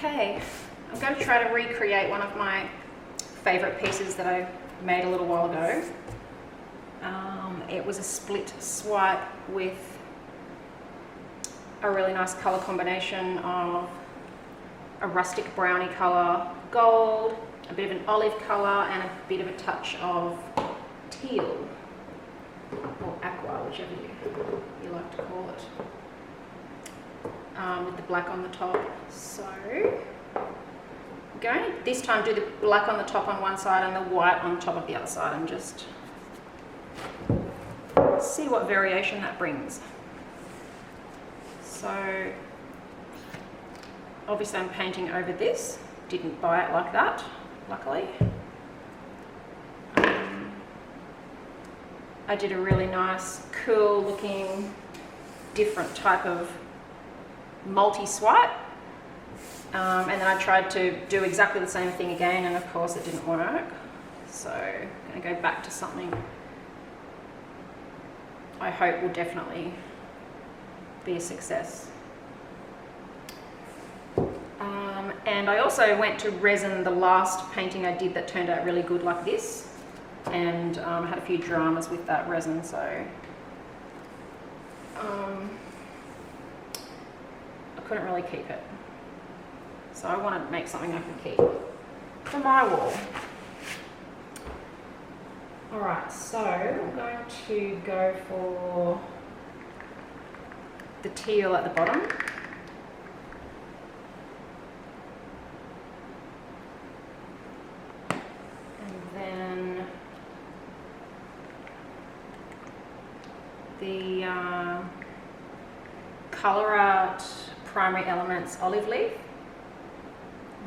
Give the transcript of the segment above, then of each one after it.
Okay, I'm going to try to recreate one of my favourite pieces that I made a little while ago. It was a split swipe with a really nice colour combination of a rustic brownie colour, gold, a bit of an olive colour and a bit of a touch of teal or aqua, whichever you like to call it, with the black on the top. So I'm going to this time do the black on the top on one side and the white on top of the other side and just see what variation that brings. So obviously I'm painting over this, didn't buy it like that, luckily. I did a really nice, cool looking, different type of multi-swipe. And then I tried to do exactly the same thing again, and of course it didn't work. So I'm going to go back to something I hope will definitely be a success. And I also went to resin the last painting I did that turned out really good like this, and had a few dramas with that resin, so I couldn't really keep it. So I want to make something I can keep for my wall. Alright, so I'm going to go for the teal at the bottom. And then the ColourArte Primary Elements Olive Leaf.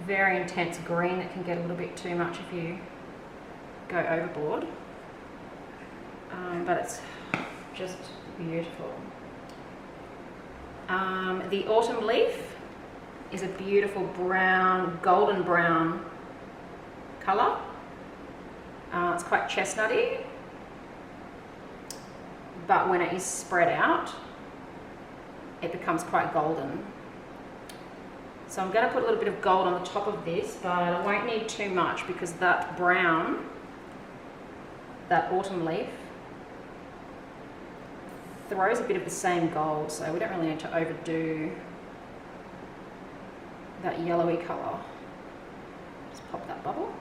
Very intense green that can get a little bit too much if you go overboard. But it's just beautiful. The Autumn Leaf is a beautiful brown, golden brown colour. It's quite chestnutty, but when it is spread out, it becomes quite golden. So I'm going to put a little bit of gold on the top of this, but I won't need too much because that brown, that autumn leaf, throws a bit of the same gold, so we don't really need to overdo that yellowy colour. Just pop that bubble.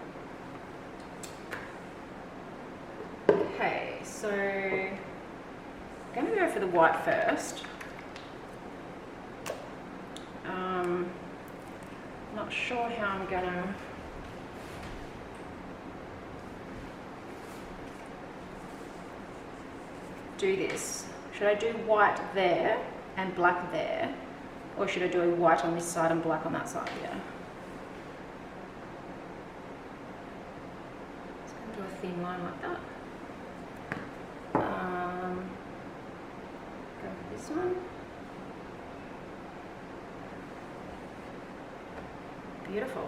Okay, so I'm going to go for the white first. Not sure how I'm going to do this. Should I do white there and black there, or should I do a white on this side and black on that side? Yeah. Just going to do a thin line like that. Go for this one. Beautiful.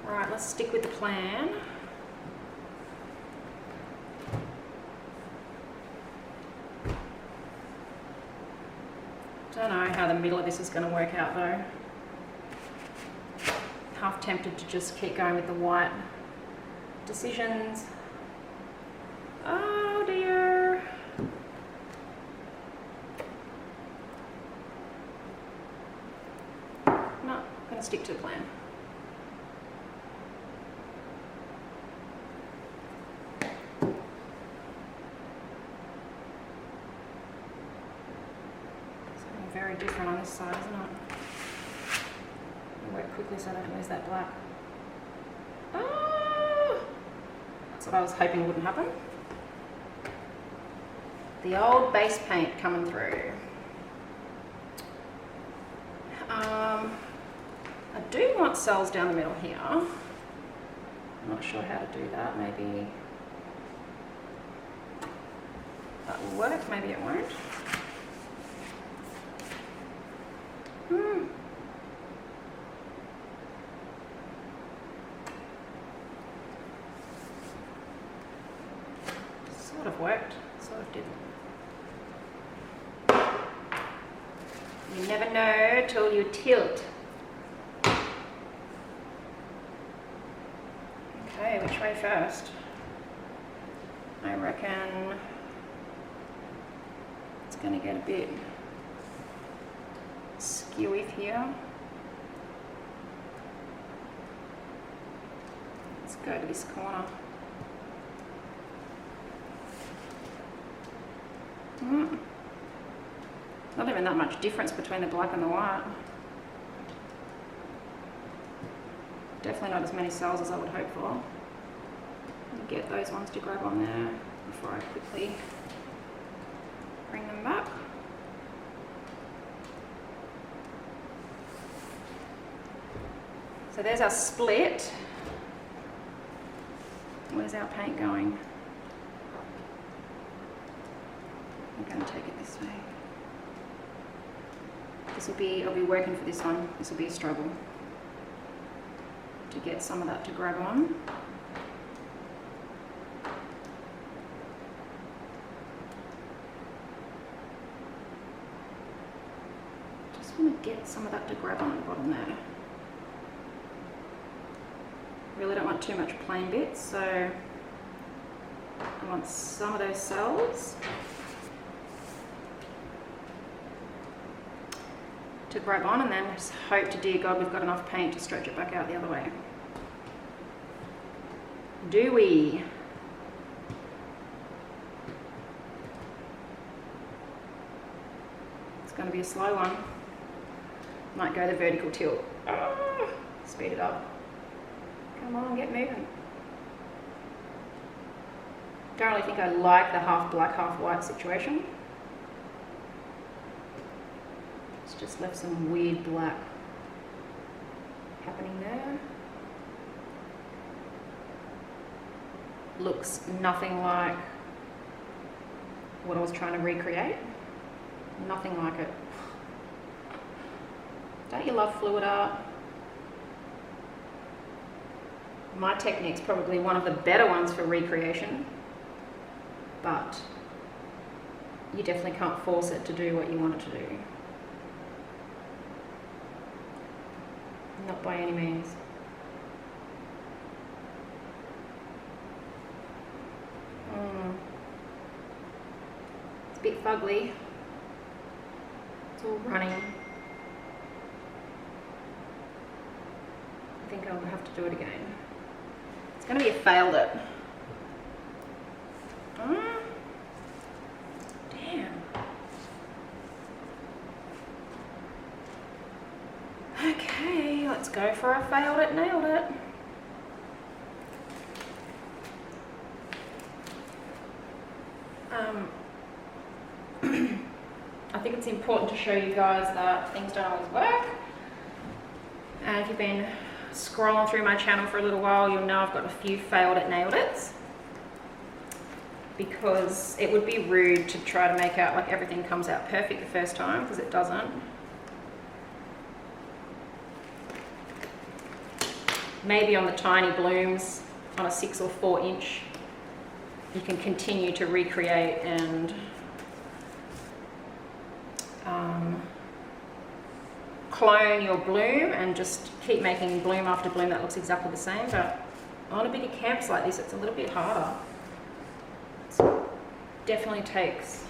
All right, let's stick with the plan. Don't know how the middle of this is going to work out though. Half tempted to just keep going with the white decisions. Oh dear. No, I'm going to stick to the plan. Very different on this side, isn't it? I'll work quickly so I don't lose that black. Ah! That's what I was hoping wouldn't happen. The old base paint coming through. I do want cells down the middle here. I'm not sure how to do that. Maybe that will work, maybe it won't. Sort of worked, sort of didn't. You never know till you tilt. Okay, which way first? I reckon it's going to get a bit skewy here. Let's go to this corner. Not even that much difference between the black and the white. Definitely not as many cells as I would hope for. I'll get those ones to grab on there before I quickly bring them back. So there's our split. Where's our paint going? I'm going to take it this way. I'll be working for this one. This will be a struggle to get some of that to grab on. Just want to get some of that to grab on at the bottom there. Really don't want too much plain bits, so I want some of those cells to grab on, and then just hope to dear God we've got enough paint to stretch it back out the other way. Do we? It's going to be a slow one. Might go the vertical tilt. Oh, speed it up. Come on, get moving. Don't really think I like the half black, half white situation. It's just left some weird black happening there. Looks nothing like what I was trying to recreate. Nothing like it. Don't you love fluid art? My technique's probably one of the better ones for recreation, but you definitely can't force it to do what you want it to do. Not by any means. It's a bit fugly. It's all running. I think I'll have to do it again. It's going to be a failed it. Damn. Okay, let's go for a failed it, nailed it. I think it's important to show you guys that things don't always work. And if you've been scrolling through my channel for a little while, you'll know I've got a few failed it, nailed it's. Because it would be rude to try to make out like everything comes out perfect the first time, because it doesn't. Maybe on the tiny blooms on a 6 or 4 inch, you can continue to recreate and clone your bloom and just keep making bloom after bloom that looks exactly the same. But on a bigger canvas like this, it's a little bit harder. It definitely takes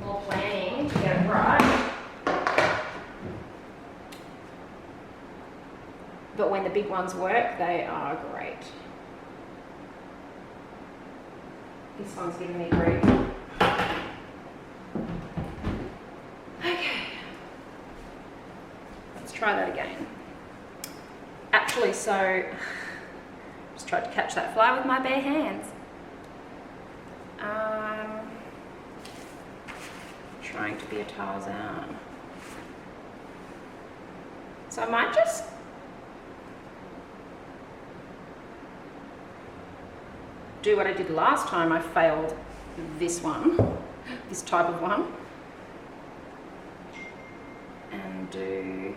more planning to get it right. But when the big ones work, they are great. This one's giving me grief. Okay. Let's try that again. Actually, so just tried to catch that fly with my bare hands. Trying to be a Tarzan. So I might just do what I did last time I failed this one, this type of one, and and do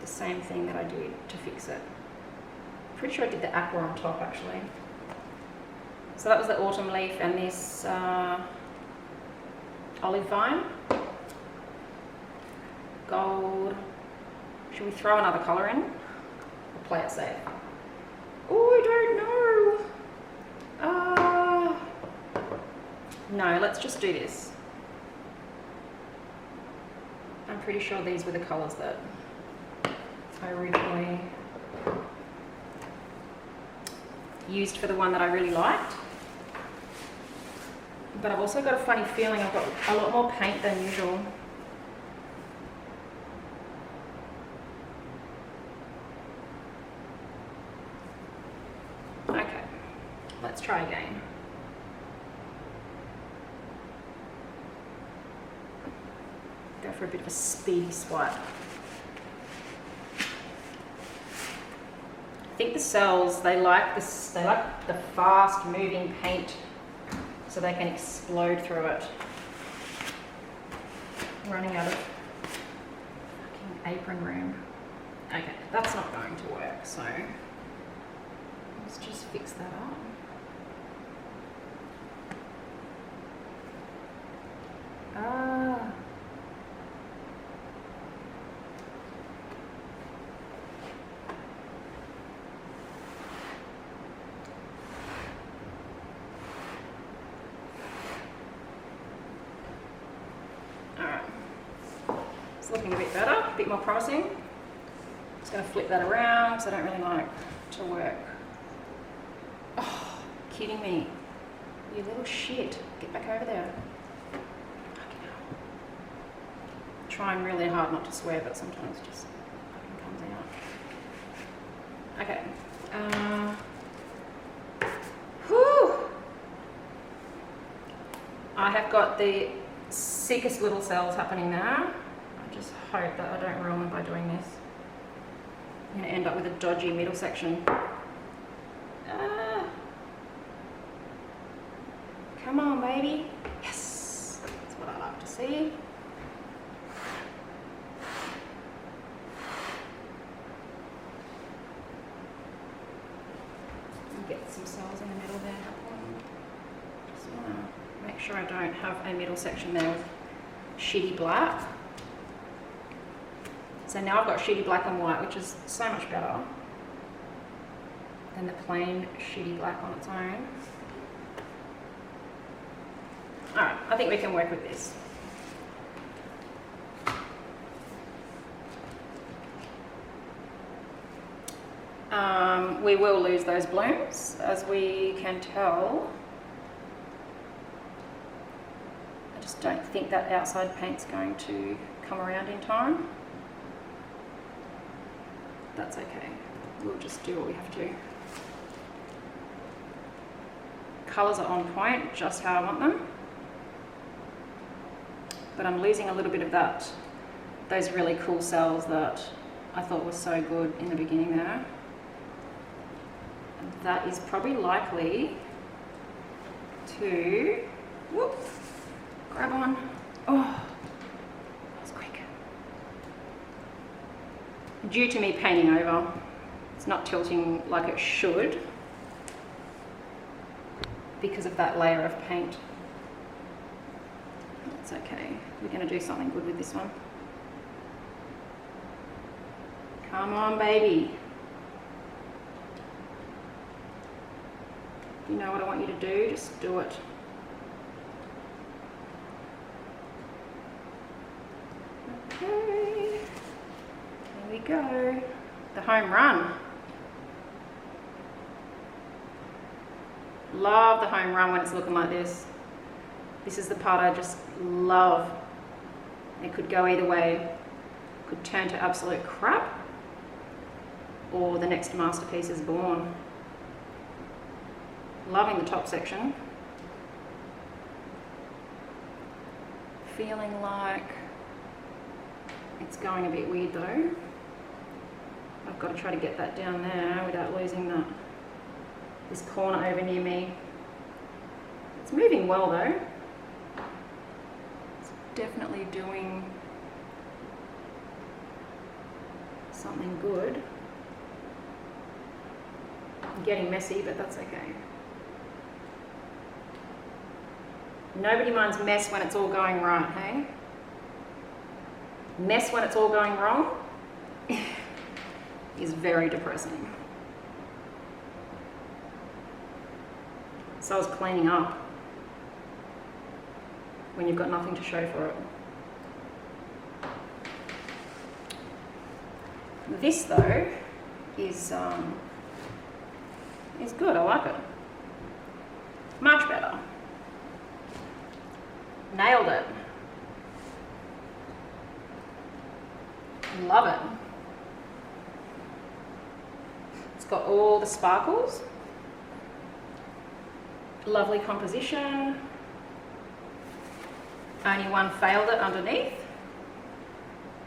the same thing that I did to fix it. Pretty sure I did the aqua on top actually. So that was the autumn leaf and this olive vine. Gold. Should we throw another colour in? Or play it safe? Oh, I don't know. No, let's just do this. I'm pretty sure these were the colours that I originally used for the one that I really liked. But I've also got a funny feeling I've got a lot more paint than usual. Okay, let's try again. Go for a bit of a speedy swipe. I think the cells, they like the fast moving paint so they can explode through it. I'm running out of fucking apron room. Okay, that's not going to work, so let's just fix that up. Looking a bit better, a bit more promising. Just going to flip that around because I don't really like to work. Oh, kidding me. You little shit. Get back over there. Trying really hard not to swear, but sometimes it just fucking comes out. Okay. Whew. I have got the sickest little cells happening now. Just hope that I don't ruin them by doing this. I'm going to end up with a dodgy middle section. Come on, baby. Yes, that's what I like to see. Get some cells in the middle there. Just want to make sure I don't have a middle section there with shitty black. So now I've got shitty black and white, which is so much better than the plain shitty black on its own. Alright, I think we can work with this. We will lose those blooms, as we can tell. I just don't think that outside paint's going to come around in time. That's okay. We'll just do what we have to. Colours are on point, just how I want them. But I'm losing a little bit of those really cool cells that I thought were so good in the beginning there. And that is probably likely to, whoop, grab on. Oh, that was quick. Due to me painting over, it's not tilting like it should because of that layer of paint. That's okay. We're going to do something good with this one. Come on, baby. You know what I want you to do, just do it. Okay. Here we go. The home run. Love the home run when it's looking like this. This is the part I just love. It could go either way. Could turn to absolute crap, or the next masterpiece is born. Loving the top section. Feeling like it's going a bit weird though. I've got to try to get that down there without losing this corner over near me. It's moving well though. It's definitely doing something good. I'm getting messy, but that's okay. Nobody minds mess when it's all going right, hey? Mess when it's all going wrong is very depressing. So I was cleaning up when you've got nothing to show for it. This though is good. I like it. Much better. Nailed it. Love it. It's got all the sparkles. Lovely composition. Only one failed it underneath.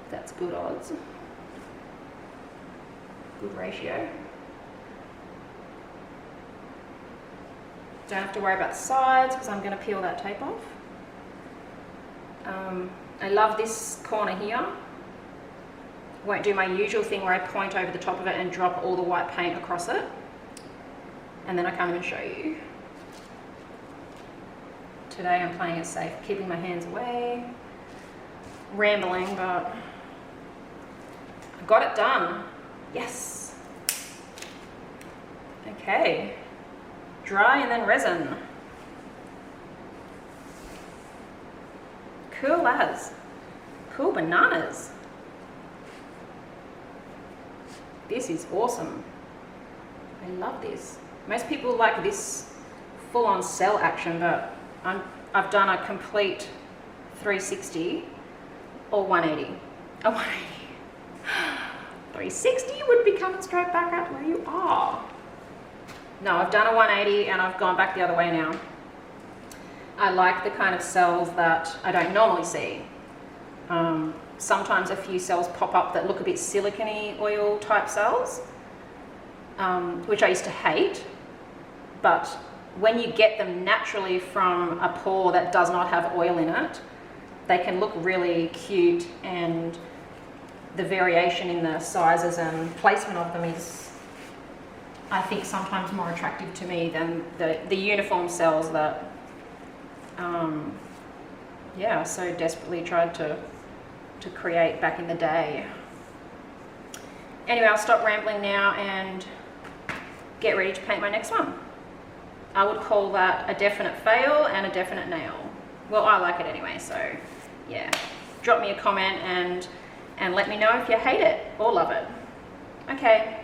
That's good odds. Good ratio. Don't have to worry about the sides because I'm going to peel that tape off. I love this corner here. Won't do my usual thing where I point over the top of it and drop all the white paint across it. And then I can't even show you. Today I'm playing it safe, keeping my hands away. Rambling, but I got it done. Yes. Okay. Dry and then resin. Cool as. Cool bananas. This is awesome. I love this. Most people like this full-on cell action, but I've done a complete 360 or 180. A 180. 360 would be coming straight back out where you are. No, I've done a 180 and I've gone back the other way now. I like the kind of cells that I don't normally see. Sometimes a few cells pop up that look a bit silicone-y oil type cells, which I used to hate, but when you get them naturally from a pour that does not have oil in it, they can look really cute, and the variation in the sizes and placement of them is, I think, sometimes more attractive to me than the uniform cells that yeah, I so desperately tried to create back in the day. Anyway, I'll stop rambling now and get ready to paint my next one. I would call that a definite fail and a definite nail. Well, I like it anyway, so yeah. Drop me a comment and let me know if you hate it or love it. Okay.